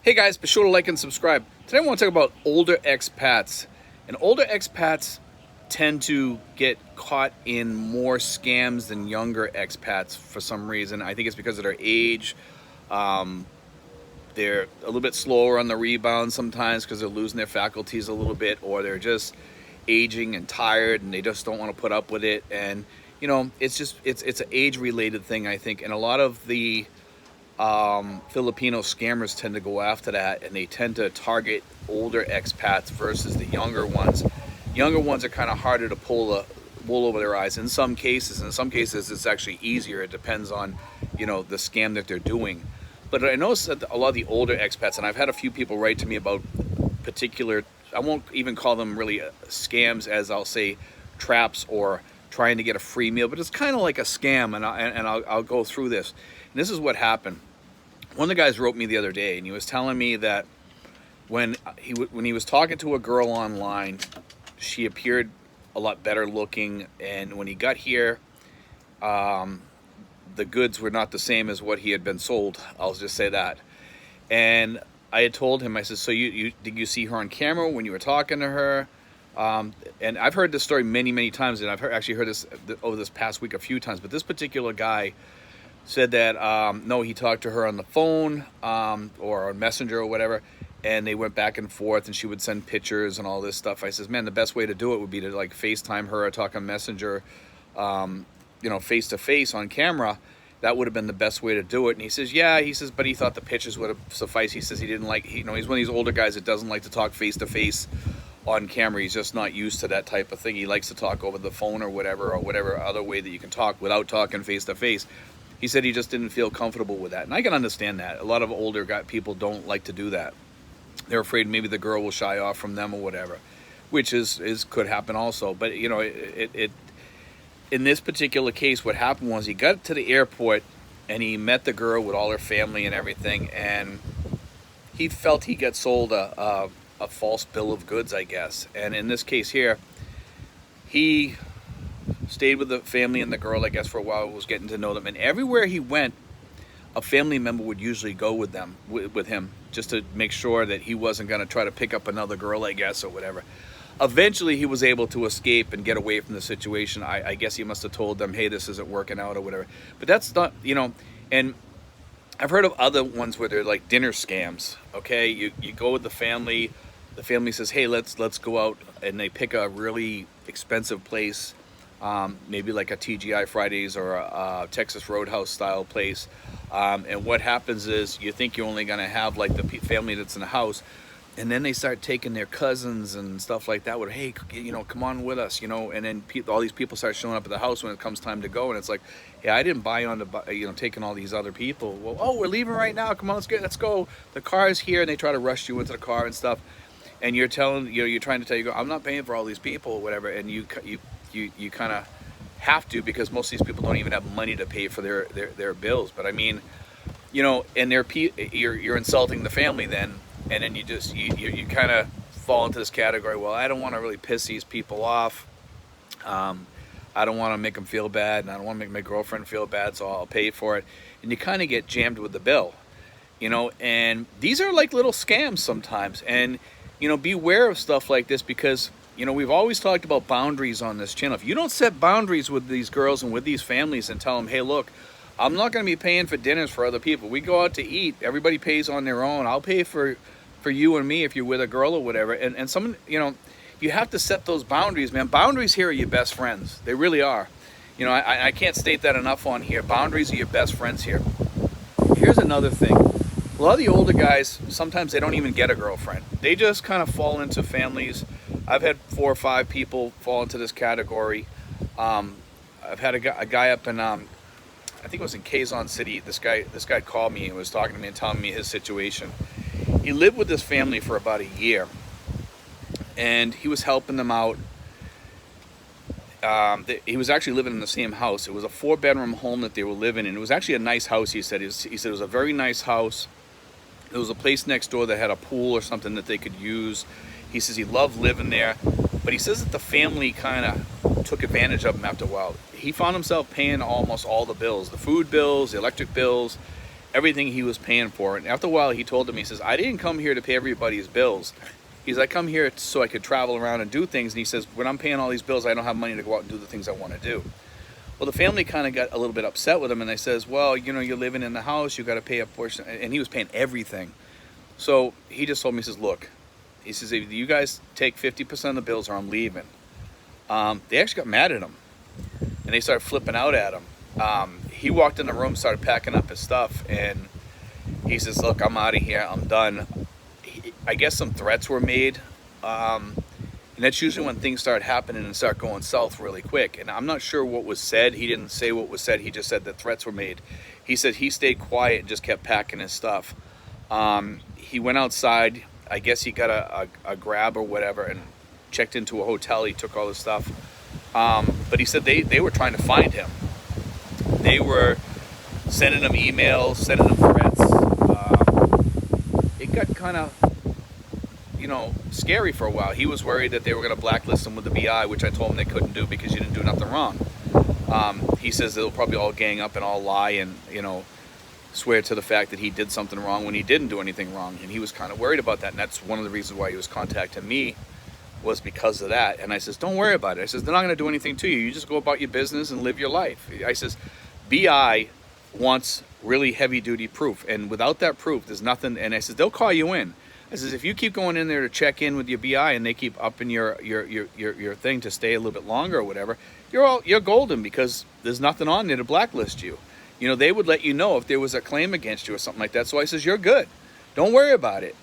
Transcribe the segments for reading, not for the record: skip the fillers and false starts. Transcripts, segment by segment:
Hey guys, be sure to like and subscribe. Today I want to talk about older expats. And older expats tend to get caught in more scams than younger expats for some reason. I think it's because of their age. They're a little bit slower on the rebound sometimes because they're losing their faculties a little bit, or they're just aging and tired and they just don't want to put up with it. And it's an age related thing, I think. And a lot of the Filipino scammers tend to go after that, and they tend to target older expats versus the younger ones. Younger ones are kind of harder to pull the wool over their eyes in some cases. In some cases, it's actually easier. It depends on, the scam that they're doing. But I noticed that a lot of the older expats, and I've had a few people write to me about particular, I won't even call them really scams, as I'll say traps or trying to get a free meal, but it's kind of like a scam, and I'll go through this. And this is what happened. One of the guys wrote me the other day, and he was telling me that when he was talking to a girl online, she appeared a lot better looking, and when he got here, the goods were not the same as what he had been sold. I'll just say that. And I had told him, I said, so did you see her on camera when you were talking to her? And I've heard this story many times, and I've actually heard this over this past week a few times, but this particular guy said that no, he talked to her on the phone or on Messenger or whatever, and they went back and forth, and she would send pictures and all this stuff. I says, man, the best way to do it would be to like FaceTime her or talk on Messenger, face to face on camera. That would have been the best way to do it. And he says, yeah, but he thought the pictures would have sufficed. He says he didn't like, he's one of these older guys that doesn't like to talk face to face on camera. He's just not used to that type of thing. He likes to talk over the phone or whatever other way that you can talk without talking face to face. He said he just didn't feel comfortable with that. And I can understand that. A lot of older people don't like to do that. They're afraid maybe the girl will shy off from them or whatever, which could happen also. But, in this particular case, what happened was he got to the airport and he met the girl with all her family and everything. And he felt he got sold a false bill of goods, I guess. And in this case here, he stayed with the family and the girl, I guess, for a while, was getting to know them. And everywhere he went, a family member would usually go with him, just to make sure that he wasn't going to try to pick up another girl, I guess, or whatever. Eventually, he was able to escape and get away from the situation. I guess he must have told them, hey, this isn't working out or whatever. But that's not, and I've heard of other ones where they're like dinner scams, okay? You go with the family says, hey, let's go out, and they pick a really expensive place, maybe like a TGI Fridays or a Texas Roadhouse style place. And what happens is you think you're only going to have like the family that's in the house, and then they start taking their cousins and stuff like that with, hey, come on with us, and then all these people start showing up at the house when it comes time to go, and it's like, hey, I didn't buy on to, taking all these other people. Well, oh, we're leaving right now. Come on, let's go. The car is here, and they try to rush you into the car and stuff, and you're trying to tell you, I'm not paying for all these people or whatever, and you kind of have to, because most of these people don't even have money to pay for their bills. But I mean, and you're insulting the family then. And then you kind of fall into this category. Well, I don't want to really piss these people off. I don't want to make them feel bad, and I don't want to make my girlfriend feel bad, so I'll pay for it. And you kind of get jammed with the bill, And these are like little scams sometimes. And beware of stuff like this, because we've always talked about boundaries on this channel. If you don't set boundaries with these girls and with these families and tell them, hey, look, I'm not going to be paying for dinners for other people. We go out to eat. Everybody pays on their own. I'll pay for you and me if you're with a girl or whatever. And someone, you have to set those boundaries, man. Boundaries here are your best friends. They really are. I can't state that enough on here. Boundaries are your best friends here. Here's another thing. A lot of the older guys, sometimes they don't even get a girlfriend. They just kind of fall into families. I've had 4 or 5 people fall into this category. I've had a guy up in, I think it was in Quezon City. This guy called me and was talking to me and telling me his situation. He lived with this family for about a year, and he was helping them out. He was actually living in the same house. It was a 4-bedroom home that they were living in. It was actually a nice house, he said. He said it was a very nice house. There was a place next door that had a pool or something that they could use. He says he loved living there, but he says that the family kind of took advantage of him after a while. He found himself paying almost all the bills, the food bills, the electric bills, everything he was paying for. And after a while, he told him, he says, I didn't come here to pay everybody's bills. He's, I come here so I could travel around and do things. And he says, when I'm paying all these bills, I don't have money to go out and do the things I want to do. Well, the family kind of got a little bit upset with him, and they says, well, you know, you're living in the house, you got to pay a portion. And he was paying everything. So he just told me, he says, look, he says, if you guys take 50% of the bills or I'm leaving. They actually got mad at him, and they started flipping out at him. He walked in the room, started packing up his stuff, and he says, look, I'm out of here, I'm done. I guess some threats were made. And that's usually when things start happening and start going south really quick. And I'm not sure what was said. He didn't say what was said. He just said that threats were made. He said he stayed quiet and just kept packing his stuff. He went outside. I guess he got a grab or whatever and checked into a hotel. He took all his stuff. But he said they were trying to find him. They were sending him emails, sending him threats. It got kind of, you know, scary for a while. He was worried that they were going to blacklist him with the BI, which I told him they couldn't do because you didn't do nothing wrong. He says they'll probably all gang up and all lie and, you know, swear to the fact that he did something wrong when he didn't do anything wrong. And he was kind of worried about that. And that's one of the reasons why he was contacting me, was because of that. And I says, don't worry about it. I says, they're not going to do anything to you. You just go about your business and live your life. I says, BI wants really heavy duty proof. And without that proof, there's nothing. And I says, they'll call you in. I says, if you keep going in there to check in with your BI and they keep upping your thing to stay a little bit longer or whatever, you're golden, because there's nothing on there to blacklist you. You know, they would let you know if there was a claim against you or something like that. So I says, you're good. Don't worry about it.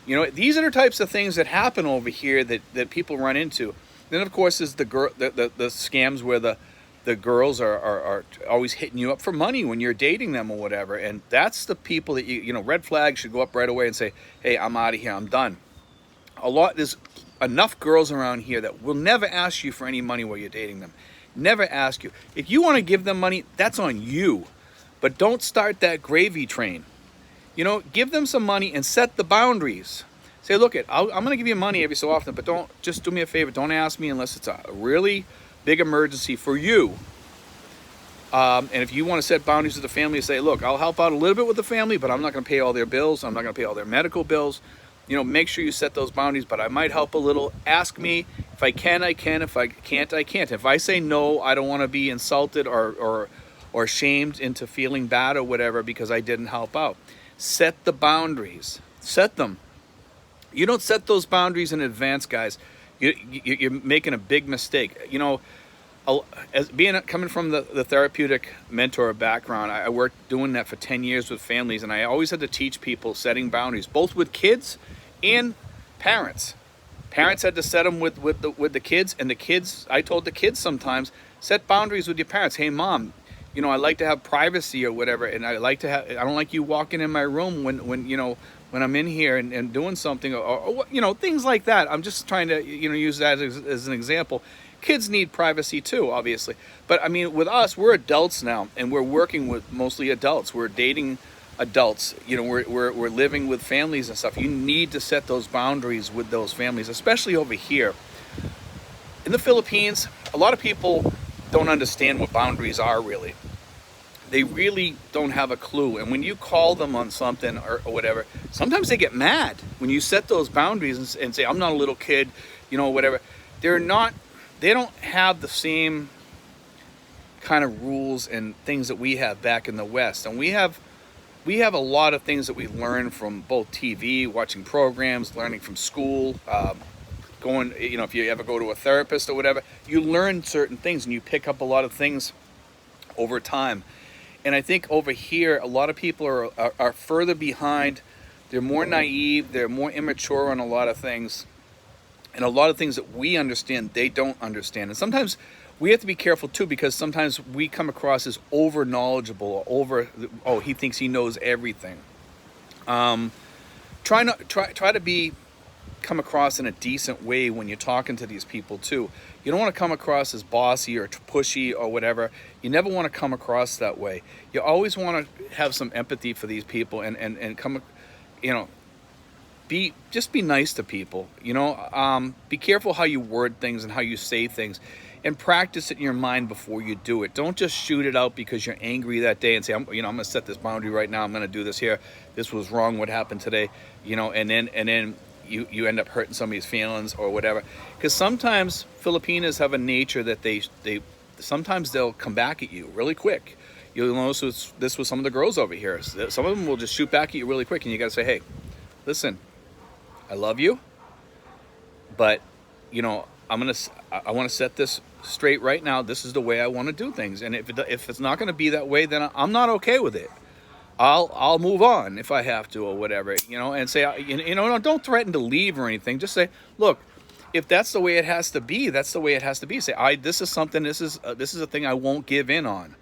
You know, these are the types of things that happen over here that people run into. Then, of course, is the scams where the girls are always hitting you up for money when you're dating them or whatever. And that's the people that, you know, red flags should go up right away and say, hey, I'm out of here, I'm done. There's enough girls around here that will never ask you for any money while you're dating them. Never ask you. If you want to give them money, that's on you. But don't start that gravy train. You know, give them some money and set the boundaries. Say, look, I'm going to give you money every so often, but just do me a favor. Don't ask me unless it's a really big emergency for you. And if you want to set boundaries with the family, say, look, I'll help out a little bit with the family, but I'm not going to pay all their bills. I'm not going to pay all their medical bills. You know, make sure you set those boundaries, but I might help a little. Ask me. If I can, I can. If I can't, I can't. If I say no, I don't want to be insulted or shamed into feeling bad or whatever because I didn't help out. Set the boundaries. Set them. You don't set those boundaries in advance, guys. You're making a big mistake. You know, coming from the therapeutic mentor background, I worked doing that for 10 years with families, and I always had to teach people setting boundaries, both with kids and parents. Parents had to set them with the kids, and the kids, I told the kids sometimes, set boundaries with your parents. Hey, mom, you know, I like to have privacy or whatever, and I don't like you walking in my room when I'm in here and doing something, or you know, things like that. I'm just trying to, you know, use that as an example. Kids need privacy too, obviously. But I mean, with us, we're adults now, and we're working with mostly adults. We're dating adults. You know, we're living with families and stuff. You need to set those boundaries with those families, especially over here. In the Philippines, a lot of people don't understand what boundaries are really. They really don't have a clue. And when you call them on something or whatever, sometimes they get mad when you set those boundaries and say, I'm not a little kid, you know, whatever. They don't have the same kind of rules and things that we have back in the West. And we have a lot of things that we learn from both TV, watching programs, learning from school, going, you know, if you ever go to a therapist or whatever, you learn certain things and you pick up a lot of things over time. And I think over here, a lot of people are further behind. They're more naive. They're more immature on a lot of things. And a lot of things that we understand, they don't understand. And sometimes we have to be careful too, because sometimes we come across as over knowledgeable, he thinks he knows everything. Try to come across in a decent way when you're talking to these people too. You don't want to come across as bossy or pushy or whatever. You never want to come across that way. You always want to have some empathy for these people and come, you know, be nice to people. You know, be careful how you word things and how you say things. and practice it in your mind before you do it. Don't just shoot it out because you're angry that day and say, I'm going to set this boundary right now. I'm going to do this here. This was wrong. What happened today? And then you end up hurting somebody's feelings or whatever. Because sometimes Filipinos have a nature that they sometimes they'll come back at you really quick. You'll notice this with some of the girls over here. Some of them will just shoot back at you really quick, and you got to say, hey, listen, I love you, but I want to set this straight right now. This is the way I want to do things, and if it's not going to be that way, then I'm not okay with it. I'll move on if I have to or whatever, and say, don't threaten to leave or anything. Just say, look, if that's the way it has to be, that's the way it has to be. Say, this is a thing I won't give in on.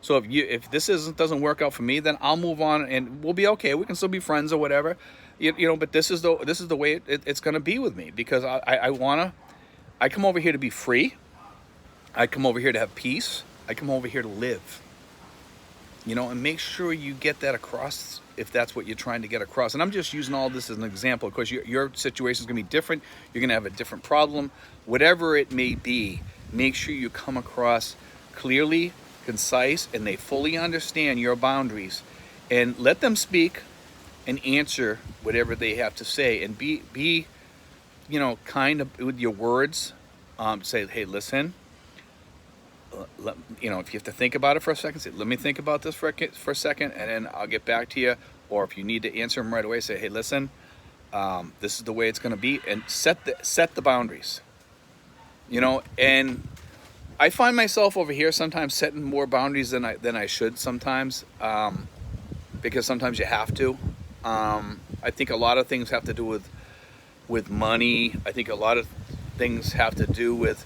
So if this doesn't work out for me, then I'll move on and we'll be okay. We can still be friends or whatever, But this is the way it's going to be with me, because I come over here to be free. I come over here to have peace. I come over here to live. And make sure you get that across if that's what you're trying to get across. And I'm just using all this as an example. Of course, your situation is going to be different. You're going to have a different problem. Whatever it may be, make sure you come across clearly, concise, and they fully understand your boundaries. And let them speak and answer whatever they have to say. And be kind of with your words. Say, hey, listen. If you have to think about it for a second, say, let me think about this for a second, and then I'll get back to you. Or if you need to answer them right away, say, hey, listen, this is the way it's going to be, and set the boundaries. And I find myself over here sometimes setting more boundaries than I should sometimes, because sometimes you have to. I think a lot of things have to do with money. I think a lot of things have to do with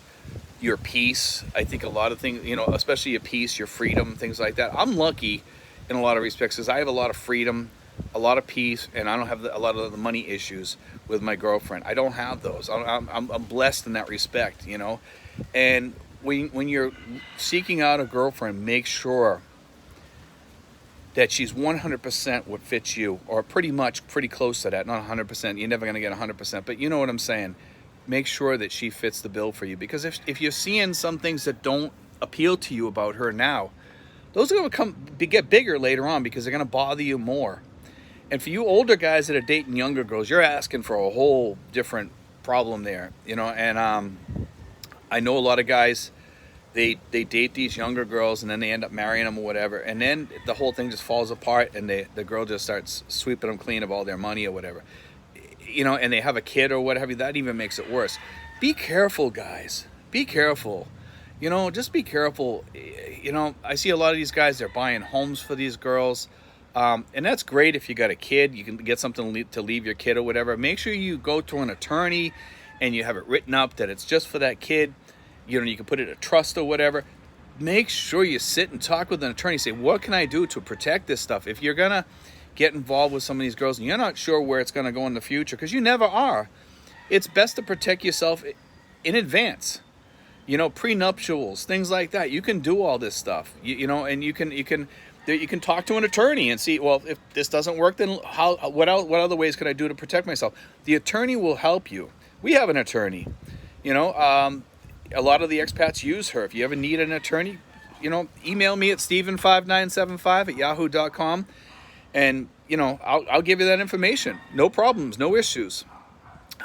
your peace. I think a lot of things, especially your peace, your freedom, things like that. I'm lucky in a lot of respects because I have a lot of freedom, a lot of peace, and I don't have a lot of the money issues with my girlfriend. I don't have those. I'm blessed in that respect, And when you're seeking out a girlfriend, make sure that she's 100% what fits you, or pretty close to that. Not 100%. You're never going to get 100%, but you know what I'm saying. Make sure that she fits the bill for you, because if you're seeing some things that don't appeal to you about her now, those are going to get bigger later on, because they're going to bother you more. And for you older guys that are dating younger girls, you're asking for a whole different problem there, And I know a lot of guys, they date these younger girls and then they end up marrying them or whatever, and then the whole thing just falls apart, and the girl just starts sweeping them clean of all their money or whatever. And they have a kid or whatever, that even makes it worse. Be careful, guys. Be careful. Just be careful. I see a lot of these guys, they're buying homes for these girls. And that's great if you got a kid. You can get something to leave your kid or whatever. Make sure you go to an attorney and you have it written up that it's just for that kid. You can put it in a trust or whatever. Make sure you sit and talk with an attorney. Say, what can I do to protect this stuff? If you're going to get involved with some of these girls and you're not sure where it's going to go in the future, because you never are, it's best to protect yourself in advance. Prenuptials, things like that. You can do all this stuff, and you can talk to an attorney and see, well, if this doesn't work, then what other ways can I do to protect myself? The attorney will help you. We have an attorney. A lot of the expats use her. If you ever need an attorney, email me at steven5975@yahoo.com. And, I'll give you that information. No problems, no issues.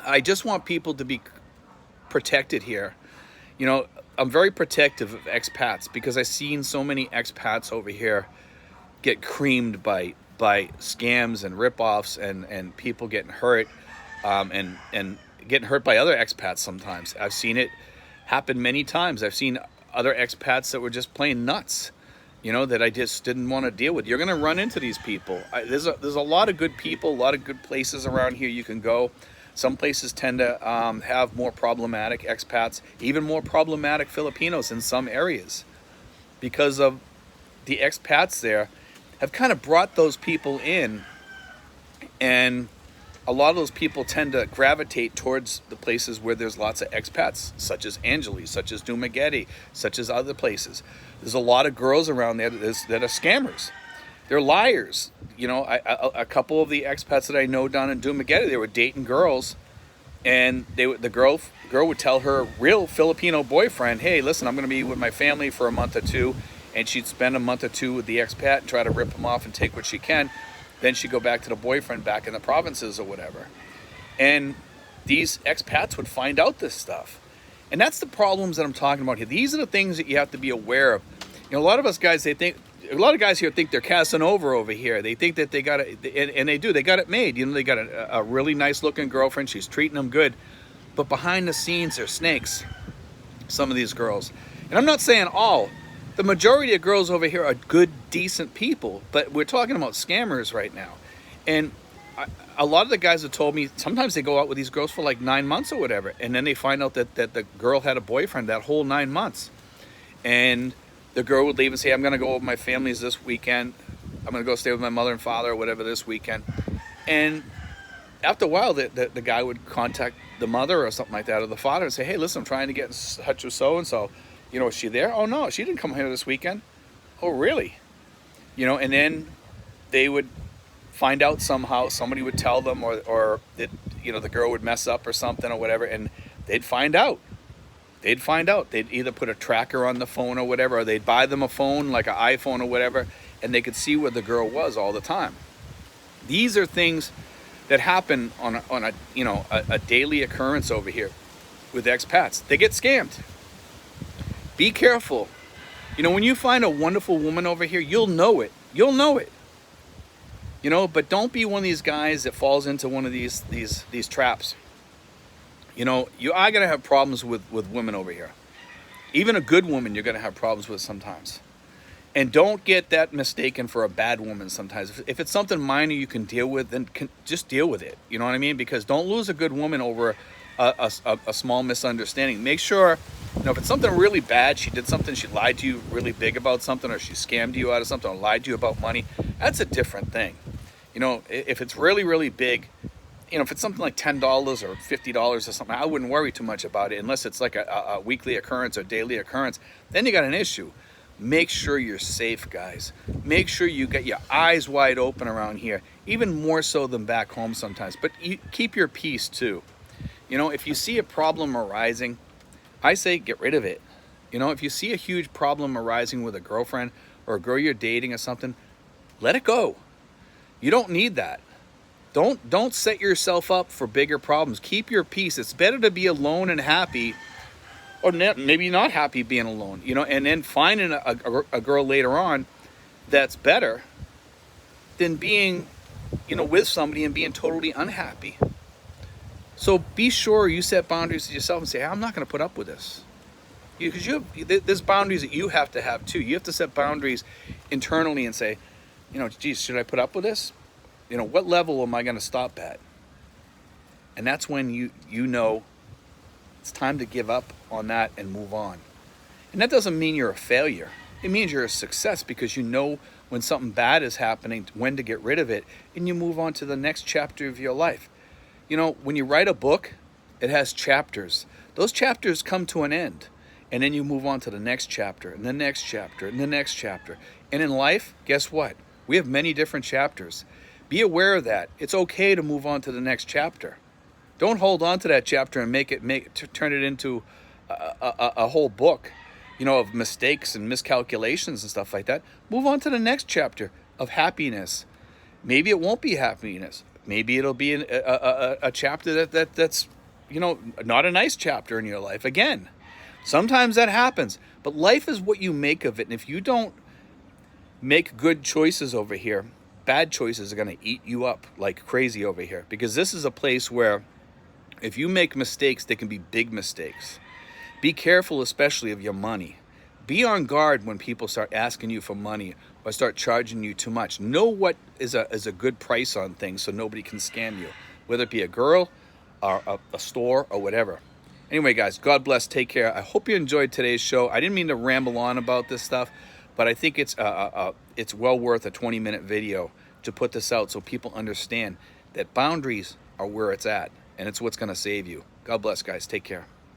I just want people to be protected here. I'm very protective of expats, because I've seen so many expats over here get creamed by scams and ripoffs and people getting hurt, and getting hurt by other expats sometimes. I've seen it happen many times. I've seen other expats that were just plain nuts, that I just didn't want to deal with. You're going to run into these people. There's a lot of good people, a lot of good places around here you can go. Some places tend to have more problematic expats, even more problematic Filipinos in some areas, because of the expats there have kind of brought those people in, and a lot of those people tend to gravitate towards the places where there's lots of expats, such as Angeles, such as Dumaguete, such as other places. There's a lot of girls around there that are scammers. They're liars. A couple of the expats that I know down in Dumaguete, they were dating girls And the girl would tell her real Filipino boyfriend, hey, listen, I'm going to be with my family for a month or two. And she'd spend a month or two with the expat and try to rip him off and take what she can. Then she'd go back to the boyfriend back in the provinces or whatever. And these expats would find out this stuff. And that's the problems that I'm talking about here. These are the things that you have to be aware of. You know, a lot of us guys, a lot of guys here think they're Casanova over here. They think that they got it, and they do. They got it made. You know, they got a really nice looking girlfriend. She's treating them good. But behind the scenes, they're snakes. Some of these girls. And I'm not saying all. The majority of girls over here are good, decent people. But we're talking about scammers right now. And a lot of the guys have told me sometimes they go out with these girls for like 9 months or whatever. And then they find out that the girl had a boyfriend that whole 9 months. And the girl would leave and say, I'm going to go with my families this weekend. I'm going to go stay with my mother and father or whatever this weekend. And after a while, the guy would contact the mother or something like that, or the father, and say, hey, listen, I'm trying to get in touch with so-and-so. You know, is she there? Oh, no, she didn't come here this weekend. Oh, really? You know, and then they would find out somehow. Somebody would tell them, or that, you know, the girl would mess up or something or whatever, and they'd find out. They'd find out. They'd either put a tracker on the phone or whatever, or they'd buy them a phone, like an iPhone or whatever, and they could see where the girl was all the time. These are things that happen on a daily occurrence over here with expats. They get scammed. Be careful. You know, when you find a wonderful woman over here, you'll know it. You'll know it. You know, but don't be one of these guys that falls into one of these traps. You know, you are going to have problems with women over here. Even a good woman you're going to have problems with sometimes. And don't get that mistaken for a bad woman sometimes. If it's something minor you can deal with, then just deal with it. You know what I mean? Because don't lose a good woman over a small misunderstanding. Make sure, you know, if it's something really bad, she did something, she lied to you really big about something, or she scammed you out of something, or lied to you about money, that's a different thing. You know, if it's really, really big, you know, if it's something like $10 or $50 or something, I wouldn't worry too much about it unless it's like a weekly occurrence or daily occurrence. Then you got an issue. Make sure you're safe, guys. Make sure you get your eyes wide open around here, even more so than back home sometimes. But you keep your peace too. You know, if you see a problem arising, I say get rid of it. You know, if you see a huge problem arising with a girlfriend or a girl you're dating or something, let it go. You don't need that. Don't set yourself up for bigger problems. Keep your peace. It's better to be alone and happy, or maybe not happy being alone, you know, and then finding a girl later on that's better than being, you know, with somebody and being totally unhappy. So be sure you set boundaries to yourself and say, I'm not going to put up with this. Because there's boundaries that you have to have too. You have to set boundaries internally and say, you know, geez, should I put up with this? You know, what level am I going to stop at? And that's when you know it's time to give up on that and move on. And that doesn't mean you're a failure. It means you're a success, because you know when something bad is happening, when to get rid of it, and you move on to the next chapter of your life. You know, when you write a book, it has chapters. Those chapters come to an end, and then you move on to the next chapter, and the next chapter, and the next chapter. And in life, guess what? We have many different chapters. Be aware of that. It's okay to move on to the next chapter. Don't hold on to that chapter and turn it into a whole book, you know, of mistakes and miscalculations and stuff like that. Move on to the next chapter of happiness. Maybe it won't be happiness. Maybe it'll be a chapter that's, you know, not a nice chapter in your life. Again, sometimes that happens. But life is what you make of it. And if you don't make good choices over here, bad choices are going to eat you up like crazy over here. Because this is a place where if you make mistakes, they can be big mistakes. Be careful, especially of your money. Be on guard when people start asking you for money or start charging you too much. Know what is a good price on things so nobody can scam you, whether it be a girl or a store or whatever. Anyway, guys, God bless. Take care. I hope you enjoyed today's show. I didn't mean to ramble on about this stuff, but I think it's well worth a 20-minute video to put this out so people understand that boundaries are where it's at, and it's what's going to save you. God bless, guys. Take care.